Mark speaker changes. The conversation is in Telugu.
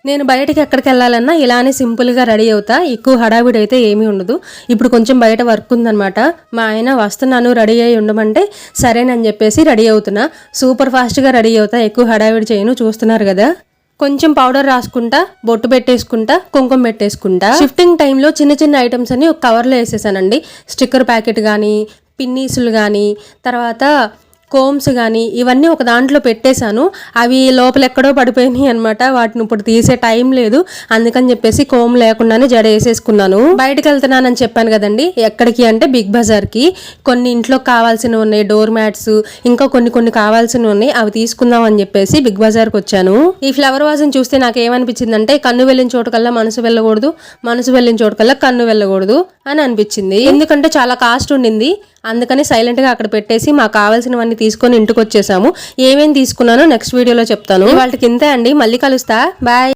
Speaker 1: నేను బయటకి ఎక్కడికి వెళ్ళాలన్నా ఇలానే సింపుల్గా రెడీ అవుతా, ఎక్కువ హడావిడి అయితే ఏమీ ఉండదు. ఇప్పుడు కొంచెం బయట వర్క్ ఉందనమాట. మా ఆయన వస్తున్నాను రెడీ అయ్యి ఉండమంటే సరేనని చెప్పేసి రెడీ అవుతున్నా. సూపర్ ఫాస్ట్గా రెడీ అవుతా, ఎక్కువ హడావిడి చేయను. చూస్తున్నారు కదా, కొంచెం పౌడర్ రాసుకుంటా, బొట్టు పెట్టేసుకుంటా, కుంకుమ పెట్టేసుకుంటా. షిఫ్టింగ్ టైంలో చిన్న చిన్న ఐటమ్స్ అన్ని ఒక కవర్లో వేసేసానండి. స్టిక్కర్ ప్యాకెట్ కానీ, పిన్నీసులు కానీ, తర్వాత కోమ్స్ కానీ ఇవన్నీ ఒక దాంట్లో పెట్టేశాను. అవి లోపల ఎక్కడో పడిపోయినాయి అనమాట. వాటిని ఇప్పుడు తీసే టైం లేదు, అందుకని చెప్పేసి కోమ్ లేకుండానే జడ వేసేసుకున్నాను. బయటకు వెళ్తున్నానని చెప్పాను కదండి. ఎక్కడికి అంటే బిగ్ బజార్కి. కొన్ని ఇంట్లో కావాల్సినవి ఉన్నాయి, డోర్ మ్యాట్స్, ఇంకా కొన్ని కావాల్సినవి ఉన్నాయి. అవి తీసుకుందాం అని చెప్పేసి బిగ్ బజార్కి వచ్చాను. ఈ ఫ్లవర్ వాజ్ని చూస్తే నాకు ఏమనిపించిందంటే, కన్ను వెళ్ళిన చోటుకల్లా మనసు వెళ్ళకూడదు, మనసు వెళ్ళిన చోటుకల్లా కన్ను వెళ్ళకూడదు అని అనిపించింది. ఎందుకంటే చాలా కాస్ట్ ఉండింది. అందుకని సైలెంట్గా అక్కడ పెట్టేసి మాకు కావాల్సినవన్నీ తీసుకొని ఇంటికి వచ్చేసాము. ఏమేమి తీసుకున్నానో నెక్స్ట్ వీడియోలో చెప్తాను. వాళ్ళకి ఇంతే అండి. మళ్ళీ కలుస్తా, బాయ్.